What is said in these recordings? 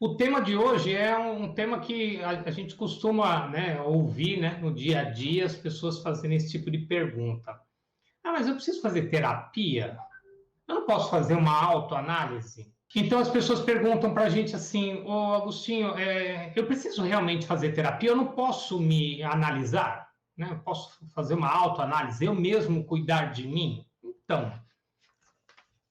O tema de hoje é um tema que a gente costuma, né, ouvir, né, no dia a dia as pessoas fazendo esse tipo de pergunta. Ah, mas eu preciso fazer terapia? Eu não posso fazer uma autoanálise? Então as pessoas perguntam para a gente assim, ô Agostinho, eu preciso realmente fazer terapia? Eu não posso me analisar? Né? Eu posso fazer uma autoanálise? Eu mesmo cuidar de mim? Então,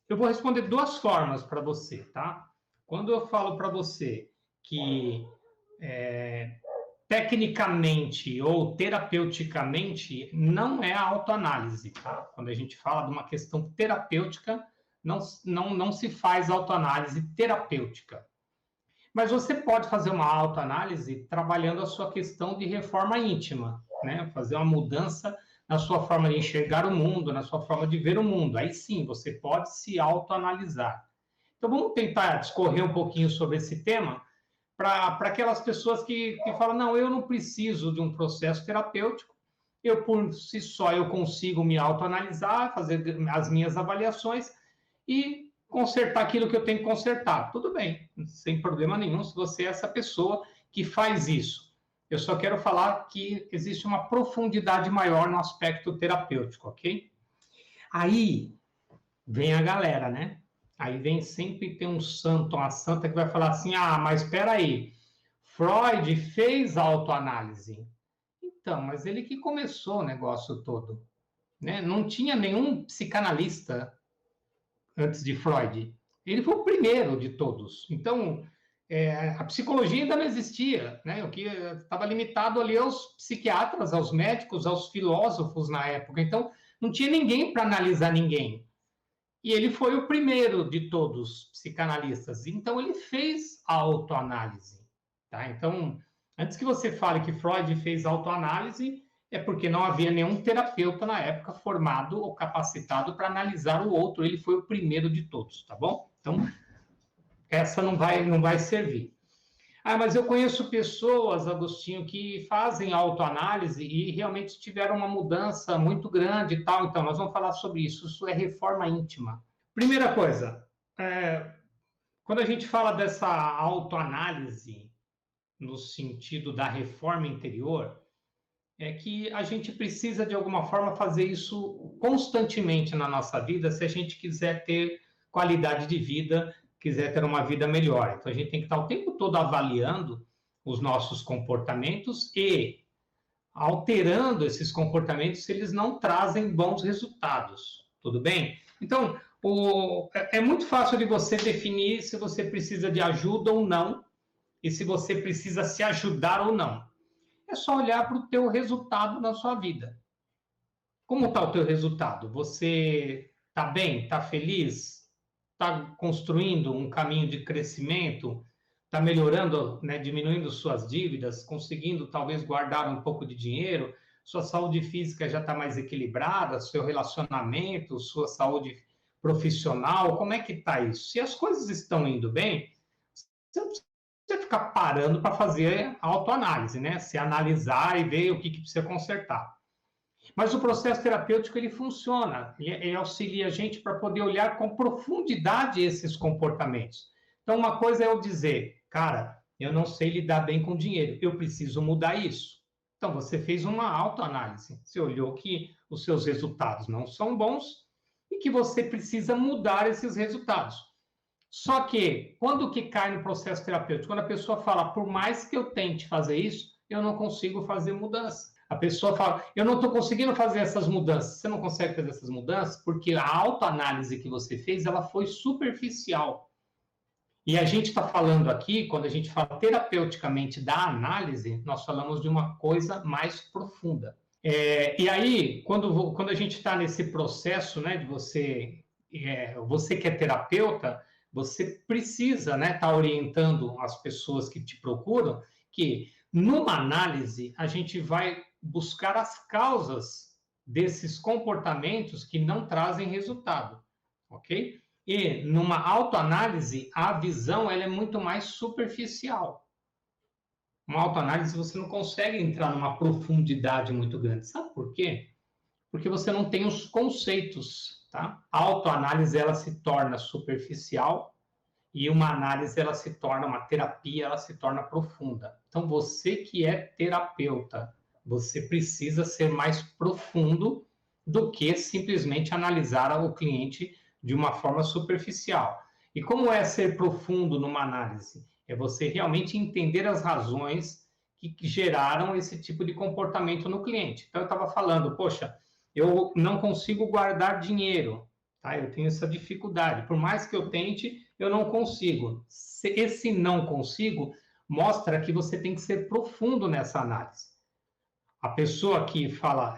eu vou responder duas formas para você, tá? Quando eu falo para você que tecnicamente ou terapeuticamente não é autoanálise, tá? Quando a gente fala de uma questão terapêutica, não se faz autoanálise terapêutica. Mas você pode fazer uma autoanálise trabalhando a sua questão de reforma íntima, né? Fazer uma mudança na sua forma de enxergar o mundo, na sua forma de ver o mundo. Aí sim, você pode se autoanalisar. Então vamos tentar discorrer um pouquinho sobre esse tema para aquelas pessoas que falam, não, eu não preciso de um processo terapêutico, eu por si só eu consigo me autoanalisar, fazer as minhas avaliações e consertar aquilo que eu tenho que consertar. Tudo bem, sem problema nenhum, se você é essa pessoa que faz isso. Eu só quero falar que existe uma profundidade maior no aspecto terapêutico, ok? Aí vem a galera, né? Aí vem sempre tem um santo, uma santa que vai falar assim, ah, mas espera aí, Freud fez autoanálise. Então, mas ele que começou o negócio todo, né? Não tinha nenhum psicanalista antes de Freud. Ele foi o primeiro de todos. Então, a psicologia ainda não existia, né? O que estava limitado ali aos psiquiatras, aos médicos, aos filósofos na época. Então, não tinha ninguém para analisar ninguém. E ele foi o primeiro de todos psicanalistas. Então, ele fez a autoanálise. Tá? Então, antes que você fale que Freud fez autoanálise, é porque não havia nenhum terapeuta na época formado ou capacitado para analisar o outro. Ele foi o primeiro de todos, tá bom? Então, essa não vai servir. Ah, mas eu conheço pessoas, Agostinho, que fazem autoanálise e realmente tiveram uma mudança muito grande e tal. Então, nós vamos falar sobre isso. Isso é reforma íntima. Primeira coisa, quando a gente fala dessa autoanálise no sentido da reforma interior, é que a gente precisa, de alguma forma, fazer isso constantemente na nossa vida se a gente quiser ter qualidade de vida, quiser ter uma vida melhor. Então, a gente tem que estar o tempo todo avaliando os nossos comportamentos e alterando esses comportamentos se eles não trazem bons resultados. Tudo bem? Então, é muito fácil de você definir se você precisa de ajuda ou não e se você precisa se ajudar ou não. É só olhar para o teu resultado na sua vida. Como está o teu resultado? Você está bem? Está feliz? Está construindo um caminho de crescimento? Está melhorando, né, diminuindo suas dívidas? Conseguindo talvez guardar um pouco de dinheiro? Sua saúde física já está mais equilibrada? Seu relacionamento? Sua saúde profissional? Como é que está isso? Se as coisas estão indo bem, você não precisa ficar parando para fazer autoanálise, né? Se analisar e ver o que precisa consertar. Mas o processo terapêutico ele funciona, ele auxilia a gente para poder olhar com profundidade esses comportamentos. Então, uma coisa é eu dizer, cara, eu não sei lidar bem com dinheiro, eu preciso mudar isso. Então, você fez uma autoanálise, você olhou que os seus resultados não são bons e que você precisa mudar esses resultados. Só que, quando que cai no processo terapêutico? Quando a pessoa fala, por mais que eu tente fazer isso, eu não consigo fazer mudança. A pessoa fala, eu não estou conseguindo fazer essas mudanças. Você não consegue fazer essas mudanças porque a autoanálise que você fez, ela foi superficial. E a gente está falando aqui, quando a gente fala terapeuticamente da análise, nós falamos de uma coisa mais profunda. E aí, quando a gente está nesse processo, né, de você que é terapeuta, você precisa, né, estar orientando as pessoas que te procuram que, numa análise, a gente vai buscar as causas desses comportamentos que não trazem resultado, ok? E numa autoanálise, a visão ela é muito mais superficial. Uma autoanálise você não consegue entrar numa profundidade muito grande. Sabe por quê? Porque você não tem os conceitos, tá? A autoanálise ela se torna superficial e uma análise, ela se torna, uma terapia, ela se torna profunda. Então, você que é terapeuta, você precisa ser mais profundo do que simplesmente analisar o cliente de uma forma superficial. E como é ser profundo numa análise? É você realmente entender as razões que geraram esse tipo de comportamento no cliente. Então, eu estava falando, poxa, eu não consigo guardar dinheiro, tá? Eu tenho essa dificuldade. Por mais que eu tente, eu não consigo. Esse não consigo mostra que você tem que ser profundo nessa análise. A pessoa que fala,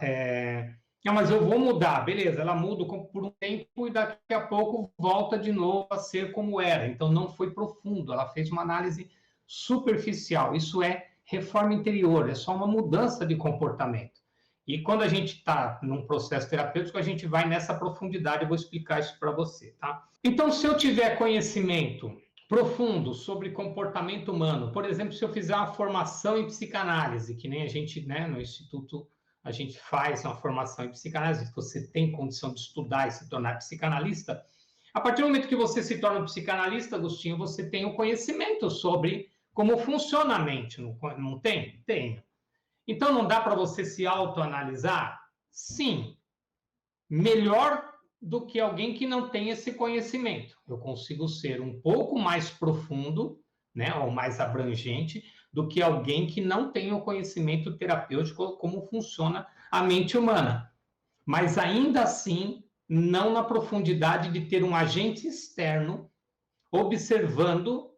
não, mas eu vou mudar, beleza, ela muda por um tempo e daqui a pouco volta de novo a ser como era. Então, não foi profundo, ela fez uma análise superficial. Isso é reforma interior, é só uma mudança de comportamento. E quando a gente está num processo terapêutico, a gente vai nessa profundidade, eu vou explicar isso para você, tá? Então, se eu tiver conhecimento profundo sobre comportamento humano, por exemplo, se eu fizer uma formação em psicanálise, que nem a gente, né, no Instituto, a gente faz uma formação em psicanálise, você tem condição de estudar e se tornar psicanalista, a partir do momento que você se torna psicanalista, Agostinho, você tem o conhecimento sobre como funciona a mente, não tem? Tem. Então, não dá para você se autoanalisar? Sim. Melhor do que alguém que não tem esse conhecimento. Eu consigo ser um pouco mais profundo, né, ou mais abrangente, do que alguém que não tem o conhecimento terapêutico como funciona a mente humana. Mas ainda assim, não na profundidade de ter um agente externo observando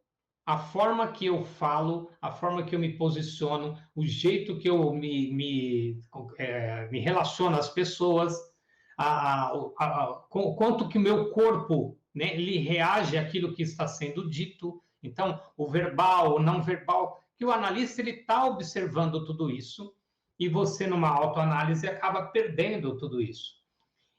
a forma que eu falo, a forma que eu me posiciono, o jeito que eu me relaciono às pessoas, quanto que o meu corpo, né, ele reage àquilo que está sendo dito. Então, o verbal, o não verbal, que o analista ele está observando tudo isso e você, numa autoanálise, acaba perdendo tudo isso.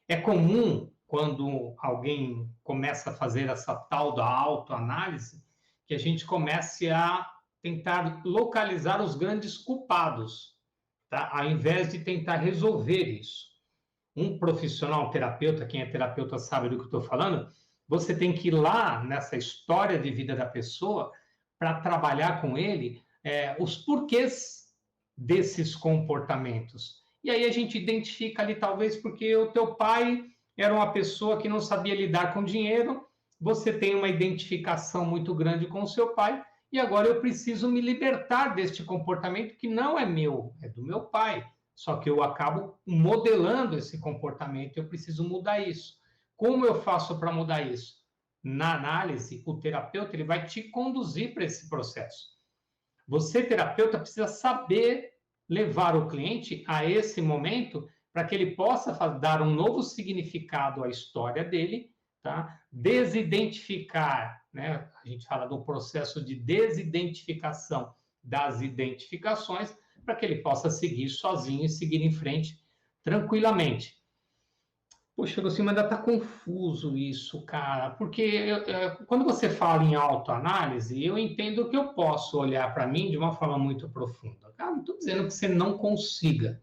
É comum, quando alguém começa a fazer essa tal da autoanálise, que a gente comece a tentar localizar os grandes culpados, tá? Ao invés de tentar resolver isso. Um profissional, um terapeuta, quem é terapeuta sabe do que eu estou falando, você tem que ir lá nessa história de vida da pessoa para trabalhar com ele os porquês desses comportamentos. E aí a gente identifica ali, talvez, porque o teu pai era uma pessoa que não sabia lidar com dinheiro, você tem uma identificação muito grande com o seu pai, e agora eu preciso me libertar deste comportamento que não é meu, é do meu pai. Só que eu acabo modelando esse comportamento, eu preciso mudar isso. Como eu faço para mudar isso? Na análise, o terapeuta ele vai te conduzir para esse processo. Você, terapeuta, precisa saber levar o cliente a esse momento para que ele possa dar um novo significado à história dele, tá? Desidentificar, né? A gente fala do processo de desidentificação das identificações, para que ele possa seguir sozinho e seguir em frente tranquilamente. Poxa, você ainda está confuso isso, cara, porque quando você fala em autoanálise, eu entendo que eu posso olhar para mim de uma forma muito profunda. Cara, não estou dizendo que você não consiga,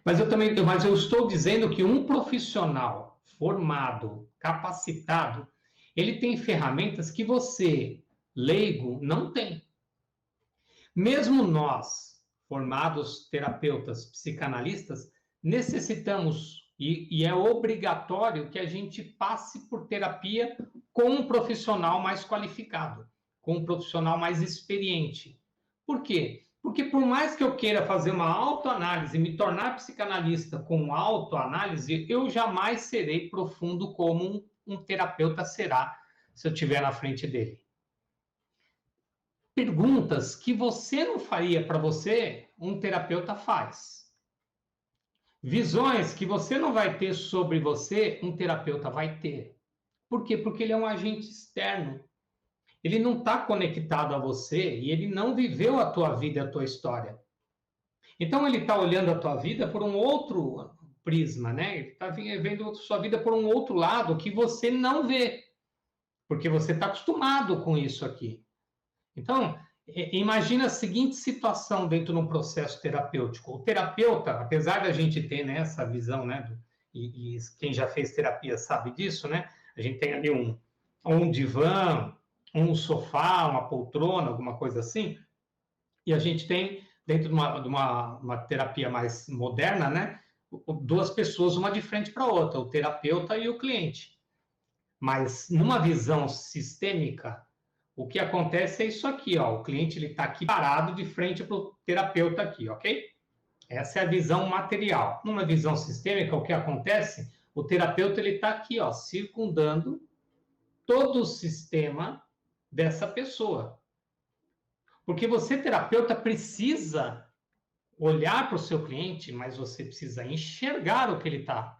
mas eu estou dizendo que um profissional formado, capacitado, ele tem ferramentas que você, leigo, não tem. Mesmo nós, formados terapeutas, psicanalistas, necessitamos, e é obrigatório que a gente passe por terapia com um profissional mais qualificado, com um profissional mais experiente. Por quê? Porque por mais que eu queira fazer uma autoanálise, me tornar psicanalista com autoanálise, eu jamais serei profundo como um terapeuta será se eu estiver na frente dele. Perguntas que você não faria para você, um terapeuta faz. Visões que você não vai ter sobre você, um terapeuta vai ter. Por quê? Porque ele é um agente externo. Ele não está conectado a você e ele não viveu a tua vida, a tua história. Então, ele está olhando a tua vida por um outro prisma, né? Ele está vendo a sua vida por um outro lado que você não vê, porque você está acostumado com isso aqui. Então, imagina a seguinte situação dentro de um processo terapêutico. O terapeuta, apesar da gente ter, né, essa visão, né, e quem já fez terapia sabe disso, né? A gente tem ali um divã, um sofá, uma poltrona, alguma coisa assim, e a gente tem, dentro de uma terapia mais moderna, né, duas pessoas, uma de frente para a outra, o terapeuta e o cliente. Mas numa visão sistêmica, o que acontece é isso aqui, ó, o cliente está aqui parado de frente para o terapeuta aqui, ok? Essa é a visão material. Numa visão sistêmica, o que acontece? O terapeuta está aqui, ó, circundando todo o sistema dessa pessoa. Porque você, terapeuta, precisa olhar para o seu cliente, mas você precisa enxergar o que ele está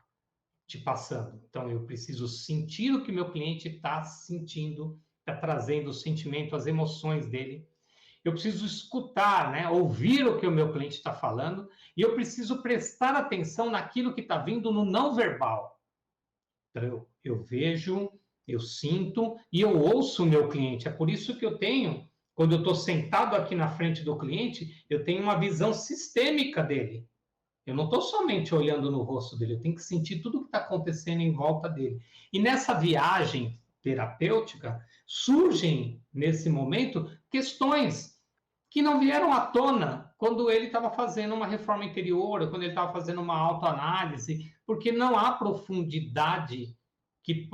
te passando. Então, eu preciso sentir o que meu cliente está sentindo, está trazendo o sentimento, as emoções dele. Eu preciso escutar, né? Ouvir o que o meu cliente está falando, e eu preciso prestar atenção naquilo que está vindo no não verbal. Então, eu vejo, eu sinto e eu ouço o meu cliente. É por isso que eu tenho, quando eu estou sentado aqui na frente do cliente, eu tenho uma visão sistêmica dele. Eu não estou somente olhando no rosto dele, eu tenho que sentir tudo o que está acontecendo em volta dele. E nessa viagem terapêutica, surgem, nesse momento, questões que não vieram à tona quando ele estava fazendo uma reforma interior, ou quando ele estava fazendo uma autoanálise, porque não há profundidade que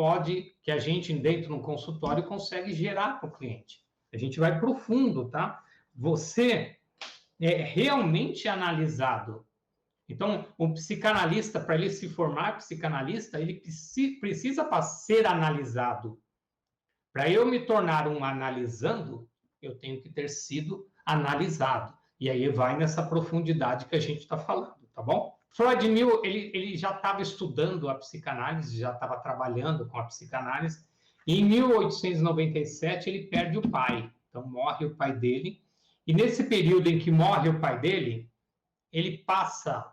a gente, dentro de um consultório, consegue gerar para o cliente. A gente vai profundo, tá? Você é realmente analisado. Então, um psicanalista, para ele se formar psicanalista, ele precisa ser analisado. Para eu me tornar um analisando, eu tenho que ter sido analisado. E aí vai nessa profundidade que a gente está falando, tá bom? Freud, ele já estava estudando a psicanálise, já estava trabalhando com a psicanálise, e em 1897 ele perde o pai. Então, morre o pai dele, e nesse período em que morre o pai dele, ele passa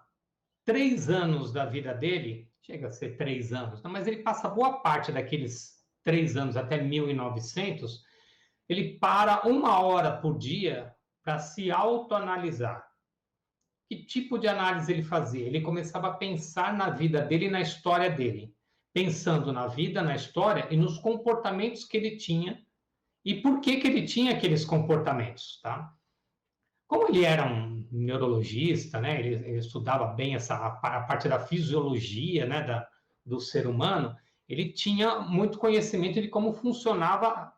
3 anos da vida dele, chega a ser 3 anos, mas ele passa boa parte daqueles 3 anos até 1900, ele para 1 hora por dia para se autoanalisar. Que tipo de análise ele fazia? Ele começava a pensar na vida dele e na história dele, pensando na vida, na história e nos comportamentos que ele tinha e por que ele tinha aqueles comportamentos, tá? Como ele era um neurologista, né, ele estudava bem a parte da fisiologia, né, do ser humano, ele tinha muito conhecimento de como funcionava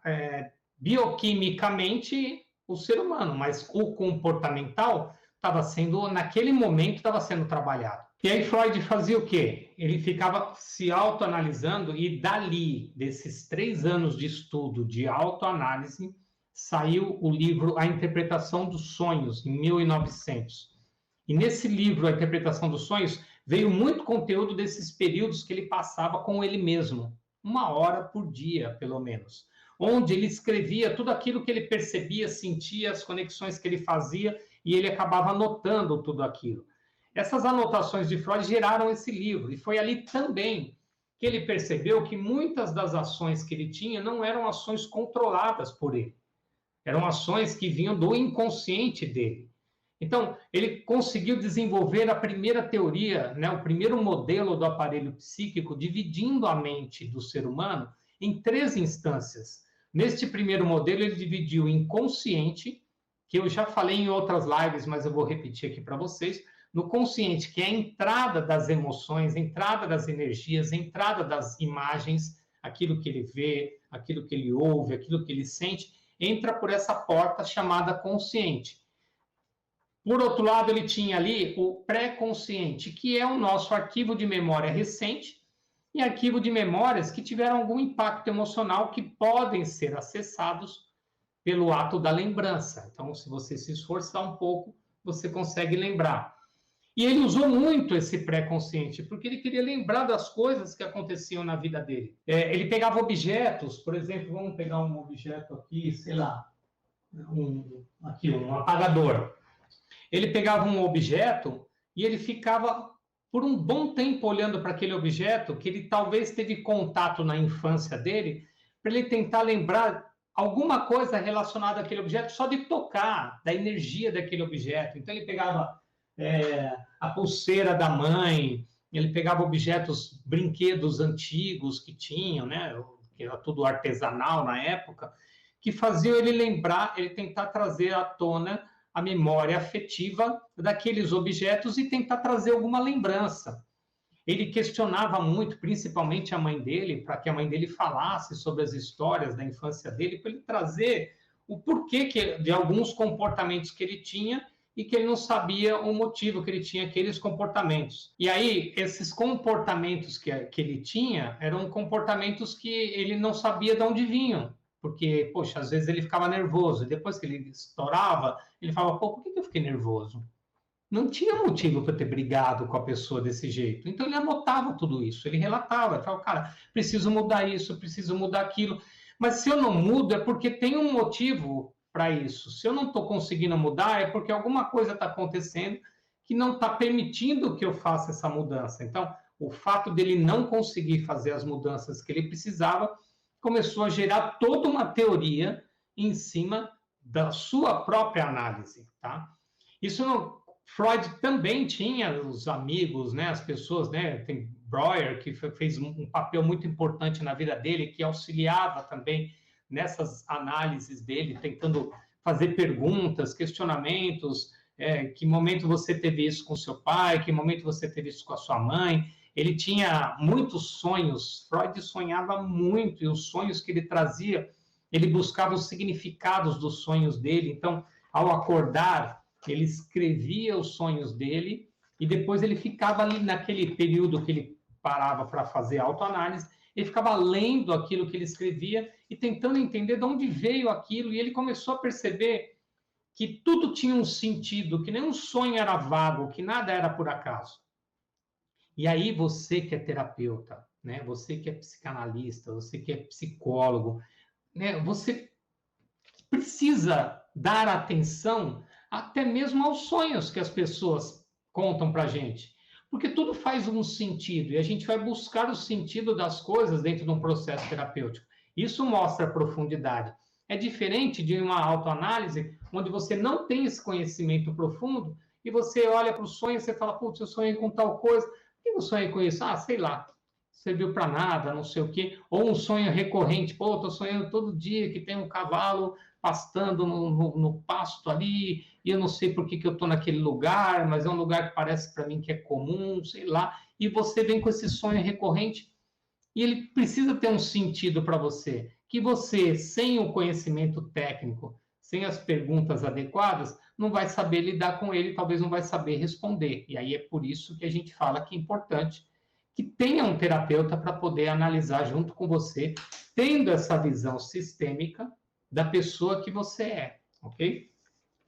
bioquimicamente o ser humano, mas o comportamental estava sendo, naquele momento, estava sendo trabalhado. E aí Freud fazia o quê? Ele ficava se autoanalisando e dali, desses 3 anos de estudo de autoanálise, saiu o livro A Interpretação dos Sonhos, em 1900. E nesse livro, A Interpretação dos Sonhos, veio muito conteúdo desses períodos que ele passava com ele mesmo, 1 hora por dia, pelo menos, onde ele escrevia tudo aquilo que ele percebia, sentia, as conexões que ele fazia, e ele acabava anotando tudo aquilo. Essas anotações de Freud geraram esse livro, e foi ali também que ele percebeu que muitas das ações que ele tinha não eram ações controladas por ele. Eram ações que vinham do inconsciente dele. Então, ele conseguiu desenvolver a primeira teoria, né, o primeiro modelo do aparelho psíquico, dividindo a mente do ser humano em 3 instâncias. Neste primeiro modelo, ele dividiu o inconsciente, que eu já falei em outras lives, mas eu vou repetir aqui para vocês, no consciente, que é a entrada das emoções, a entrada das energias, a entrada das imagens, aquilo que ele vê, aquilo que ele ouve, aquilo que ele sente, entra por essa porta chamada consciente. Por outro lado, ele tinha ali o pré-consciente, que é o nosso arquivo de memória recente e arquivo de memórias que tiveram algum impacto emocional que podem ser acessados pelo ato da lembrança. Então, se você se esforçar um pouco, você consegue lembrar. E ele usou muito esse pré-consciente, porque ele queria lembrar das coisas que aconteciam na vida dele. Ele pegava objetos, por exemplo, vamos pegar um objeto aqui, sei lá, um apagador. Ele pegava um objeto e ele ficava por um bom tempo olhando para aquele objeto, que ele talvez teve contato na infância dele, para ele tentar lembrar alguma coisa relacionada àquele objeto, só de tocar, da energia daquele objeto. Então ele pegava a pulseira da mãe, ele pegava objetos, brinquedos antigos que tinham, né, que era tudo artesanal na época, que faziam ele lembrar, ele tentar trazer à tona a memória afetiva daqueles objetos e tentar trazer alguma lembrança. Ele questionava muito, principalmente a mãe dele, para que a mãe dele falasse sobre as histórias da infância dele, para ele trazer o porquê de alguns comportamentos que ele tinha e que ele não sabia o motivo que ele tinha aqueles comportamentos. E aí, esses comportamentos que ele tinha eram comportamentos que ele não sabia de onde vinham. Porque, poxa, às vezes ele ficava nervoso, e depois que ele estourava, ele falava, pô, por que eu fiquei nervoso? Não tinha motivo para ter brigado com a pessoa desse jeito. Então ele anotava tudo isso, ele relatava, ele falava, cara, preciso mudar isso, preciso mudar aquilo. Mas se eu não mudo é porque tem um motivo para isso. Se eu não estou conseguindo mudar é porque alguma coisa está acontecendo que não está permitindo que eu faça essa mudança. Então, o fato dele não conseguir fazer as mudanças que ele precisava começou a gerar toda uma teoria em cima da sua própria análise, tá? Isso não... Freud também tinha os amigos, né, as pessoas, né, tem Breuer, que fez um papel muito importante na vida dele, que auxiliava também nessas análises dele, tentando fazer perguntas, questionamentos, que momento você teve isso com seu pai, que momento você teve isso com a sua mãe. Ele tinha muitos sonhos, Freud sonhava muito, e os sonhos que ele trazia, ele buscava os significados dos sonhos dele, então, ao acordar, ele escrevia os sonhos dele e depois ele ficava ali naquele período que ele parava para fazer autoanálise, ele ficava lendo aquilo que ele escrevia e tentando entender de onde veio aquilo, e ele começou a perceber que tudo tinha um sentido, que nenhum sonho era vago, que nada era por acaso. E aí você que é terapeuta, né? Você que é psicanalista, você que é psicólogo, né? Você precisa dar atenção até mesmo aos sonhos que as pessoas contam para a gente. Porque tudo faz um sentido, e a gente vai buscar o sentido das coisas dentro de um processo terapêutico. Isso mostra profundidade. É diferente de uma autoanálise, onde você não tem esse conhecimento profundo, e você olha para o sonho e você fala, putz, eu sonhei com tal coisa. Por que eu sonhei com isso? Ah, sei lá, serviu para nada, não sei o quê. Ou um sonho recorrente, pô, estou sonhando todo dia que tem um cavalo pastando no pasto ali, e eu não sei por que eu estou naquele lugar, mas é um lugar que parece para mim que é comum, sei lá, e você vem com esse sonho recorrente, e ele precisa ter um sentido para você, que você, sem o conhecimento técnico, sem as perguntas adequadas, não vai saber lidar com ele, talvez não vai saber responder, e aí é por isso que a gente fala que é importante que tenha um terapeuta para poder analisar junto com você, tendo essa visão sistêmica da pessoa que você é, ok?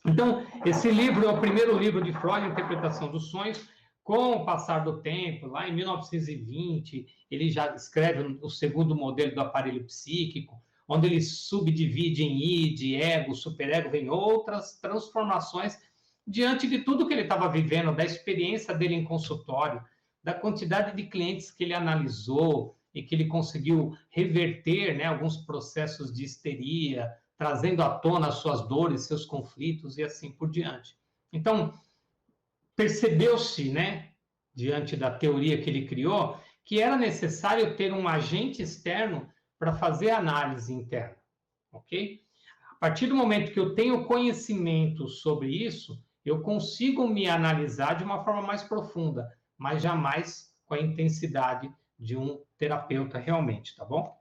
Então, esse livro é o primeiro livro de Freud, Interpretação dos Sonhos. Com o passar do tempo, lá em 1920, ele já escreve o segundo modelo do aparelho psíquico, onde ele subdivide em id, ego, superego, vem outras transformações diante de tudo que ele estava vivendo, da experiência dele em consultório, da quantidade de clientes que ele analisou e que ele conseguiu reverter, né, alguns processos de histeria, trazendo à tona as suas dores, seus conflitos e assim por diante. Então, percebeu-se, né, diante da teoria que ele criou, que era necessário ter um agente externo para fazer a análise interna, ok? A partir do momento que eu tenho conhecimento sobre isso, eu consigo me analisar de uma forma mais profunda, mas jamais com a intensidade de um terapeuta realmente, tá bom?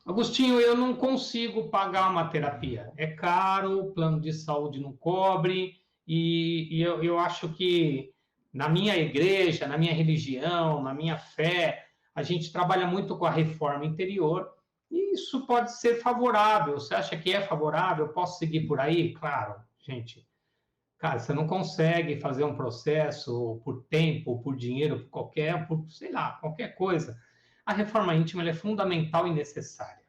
Agostinho, eu não consigo pagar uma terapia. É caro, o plano de saúde não cobre, e eu acho que na minha igreja, na minha religião, na minha fé, a gente trabalha muito com a reforma interior, e isso pode ser favorável. Você acha que é favorável? Eu posso seguir por aí? Claro, gente. Cara, você não consegue fazer um processo por tempo, por dinheiro, por sei lá, qualquer coisa. A reforma íntima ela é fundamental e necessária.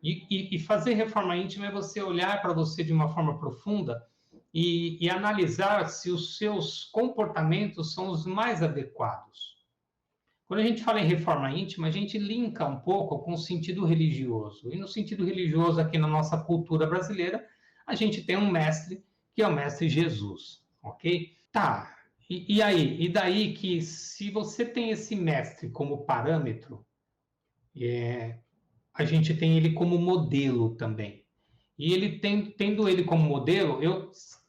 E fazer reforma íntima é você olhar para você de uma forma profunda e analisar se os seus comportamentos são os mais adequados. Quando a gente fala em reforma íntima, a gente linka um pouco com o sentido religioso. E no sentido religioso, aqui na nossa cultura brasileira, a gente tem um mestre, que é o mestre Jesus, ok? Tá, e aí? E daí que se você tem esse mestre como parâmetro, a gente tem ele como modelo também. E ele tendo ele como modelo,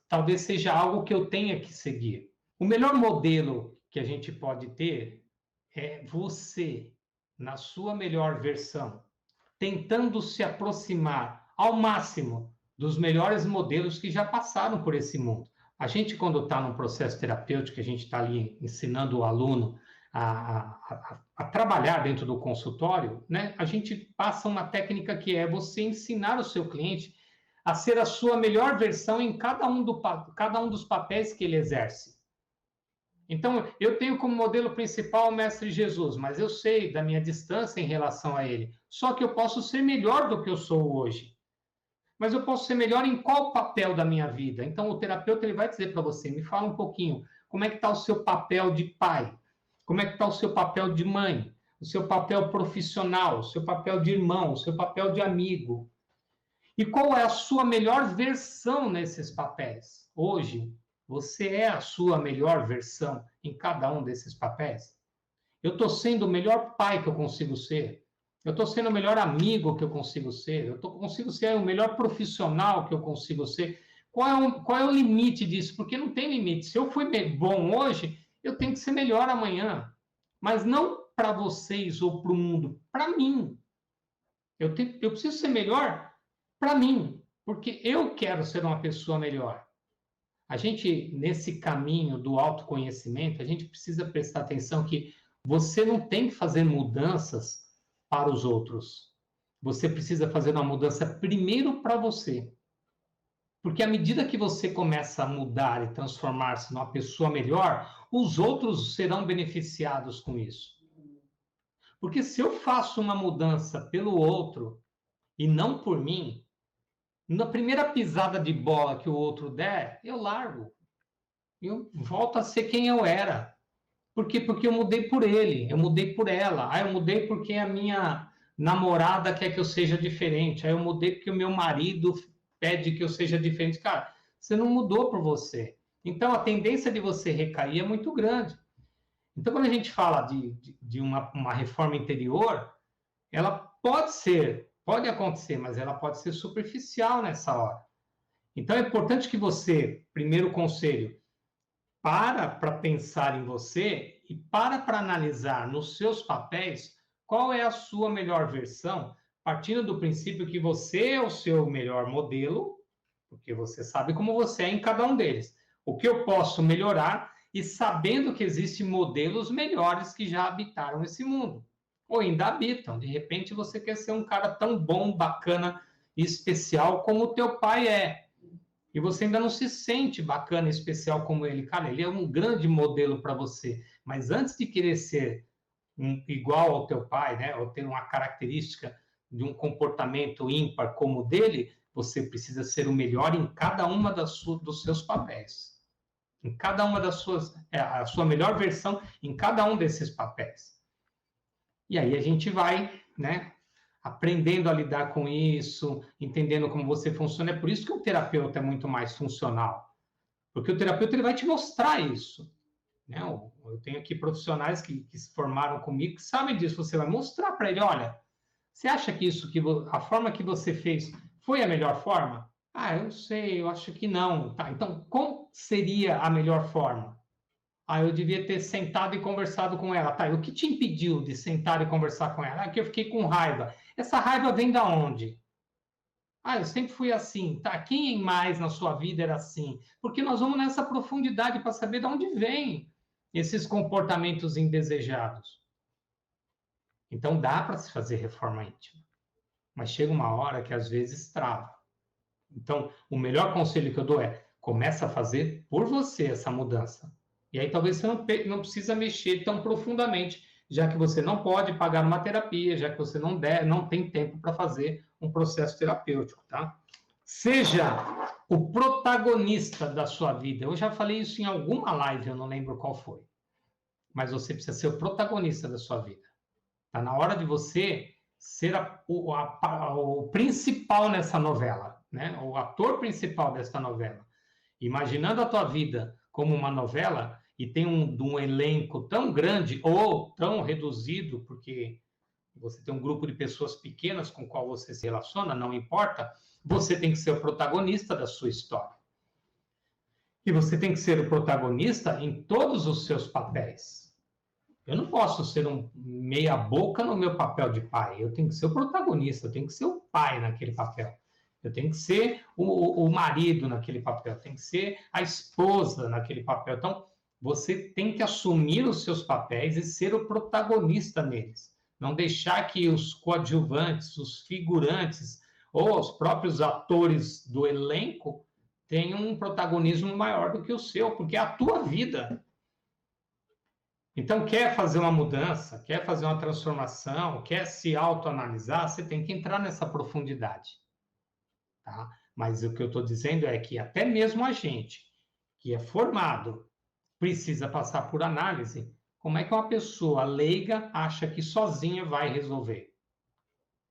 talvez seja algo que eu tenha que seguir. O melhor modelo que a gente pode ter é você, na sua melhor versão, tentando se aproximar ao máximo dos melhores modelos que já passaram por esse mundo. A gente, quando está num processo terapêutico, a gente está ali ensinando o aluno a trabalhar dentro do consultório, né? A gente passa uma técnica que é você ensinar o seu cliente a ser a sua melhor versão em cada um dos papéis que ele exerce. Então, eu tenho como modelo principal o Mestre Jesus, mas eu sei da minha distância em relação a ele. Só que eu posso ser melhor do que eu sou hoje. Mas eu posso ser melhor em qual papel da minha vida? Então, o terapeuta ele vai dizer para você, me fala um pouquinho, como é que está o seu papel de pai? Como é que está o seu papel de mãe? O seu papel profissional, o seu papel de irmão, o seu papel de amigo? E qual é a sua melhor versão nesses papéis? Hoje, você é a sua melhor versão em cada um desses papéis? Eu estou sendo o melhor pai que eu consigo ser? Eu estou sendo o melhor amigo que eu consigo ser? Consigo ser o melhor profissional que eu consigo ser? Qual é o limite disso? Porque não tem limite. Se eu fui bom hoje, eu tenho que ser melhor amanhã. Mas não para vocês ou para o mundo, para mim. Eu preciso ser melhor para mim, porque eu quero ser uma pessoa melhor. A gente, nesse caminho do autoconhecimento, a gente precisa prestar atenção que você não tem que fazer mudanças para os outros. Você precisa fazer uma mudança primeiro para você. Porque à medida que você começa a mudar e transformar-se numa pessoa melhor, os outros serão beneficiados com isso. Porque se eu faço uma mudança pelo outro e não por mim, na primeira pisada de bola que o outro der, eu largo. Eu volto a ser quem eu era. Por quê? Porque eu mudei por ele, eu mudei por ela. Eu mudei porque a minha namorada quer que eu seja diferente. Eu mudei porque o meu marido pede que eu seja diferente. Cara, você não mudou por você. Então, a tendência de você recair é muito grande. Então, quando a gente fala de uma reforma interior, ela pode acontecer, mas ela pode ser superficial nessa hora. Então, é importante que você, primeiro conselho, para pensar em você e para analisar nos seus papéis qual é a sua melhor versão, partindo do princípio que você é o seu melhor modelo, porque você sabe como você é em cada um deles. O que eu posso melhorar e sabendo que existem modelos melhores que já habitaram esse mundo, ou ainda habitam. De repente, você quer ser um cara tão bom, bacana e especial como o teu pai é. E você ainda não se sente bacana e especial como ele. Cara, ele é um grande modelo para você. Mas antes de querer ser igual ao teu pai, né, ou ter uma característica de um comportamento ímpar como o dele, você precisa ser o melhor em cada uma dos seus papéis. Em cada uma das suas... a sua melhor versão em cada um desses papéis. E aí a gente vai, né, aprendendo a lidar com isso, entendendo como você funciona. É por isso que o terapeuta é muito mais funcional. Porque o terapeuta ele vai te mostrar isso. Né? Eu tenho aqui profissionais que se formaram comigo que sabem disso. Você vai mostrar para ele, olha, você acha que a forma que você fez foi a melhor forma? Ah, eu sei, eu acho que não. Tá, então, como seria a melhor forma? Ah, eu devia ter sentado e conversado com ela. Tá, e o que te impediu de sentar e conversar com ela? Ah, que eu fiquei com raiva. Essa raiva vem da onde? Ah, eu sempre fui assim. Tá, quem mais na sua vida era assim? Porque nós vamos nessa profundidade para saber de onde vêm esses comportamentos indesejados. Então, dá para se fazer reforma íntima. Mas chega uma hora que às vezes trava. Então, o melhor conselho que eu dou é: começa a fazer por você essa mudança. E aí talvez você não precisa mexer tão profundamente, já que você não pode pagar uma terapia, já que você não tem tempo para fazer um processo terapêutico, tá? Seja o protagonista da sua vida. Eu já falei isso em alguma live, eu não lembro qual foi. Mas você precisa ser o protagonista da sua vida. Está na hora de você ser o principal nessa novela, né? O ator principal dessa novela. Imaginando a tua vida como uma novela e tem um elenco tão grande ou tão reduzido, porque você tem um grupo de pessoas pequenas com qual você se relaciona, não importa, você tem que ser o protagonista da sua história. E você tem que ser o protagonista em todos os seus papéis. Eu não posso ser um meia boca no meu papel de pai, eu tenho que ser o protagonista, eu tenho que ser o pai naquele papel. Eu tenho que ser o marido naquele papel, eu tenho que ser a esposa naquele papel. Então, você tem que assumir os seus papéis e ser o protagonista neles. Não deixar que os coadjuvantes, os figurantes ou os próprios atores do elenco tenham um protagonismo maior do que o seu, porque é a tua vida. Então, quer fazer uma mudança, quer fazer uma transformação, quer se autoanalisar, você tem que entrar nessa profundidade. Tá? Mas o que eu estou dizendo é que até mesmo a gente que é formado precisa passar por análise. Como é que uma pessoa leiga acha que sozinha vai resolver?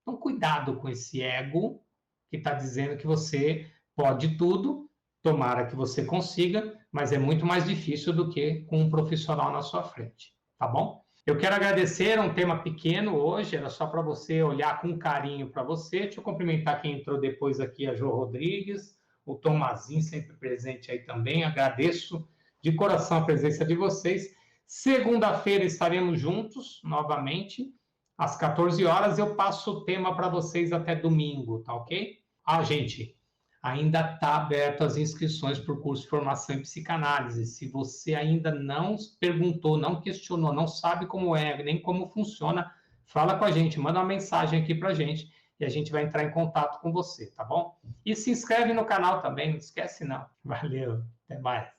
Então, cuidado com esse ego que está dizendo que você pode tudo, tomara que você consiga, mas é muito mais difícil do que com um profissional na sua frente, tá bom? Eu quero agradecer, é um tema pequeno hoje, era só para você olhar com carinho para você. Deixa eu cumprimentar quem entrou depois aqui, a Jo Rodrigues, o Tomazinho, sempre presente aí também. Agradeço de coração a presença de vocês. Segunda-feira estaremos juntos novamente, às 14 horas. Eu passo o tema para vocês até domingo, tá ok? Gente, ainda está aberto as inscrições para o curso de formação em psicanálise. Se você ainda não perguntou, não questionou, não sabe como é, nem como funciona, fala com a gente, manda uma mensagem aqui para a gente e a gente vai entrar em contato com você, tá bom? E se inscreve no canal também, não esquece não. Valeu, até mais.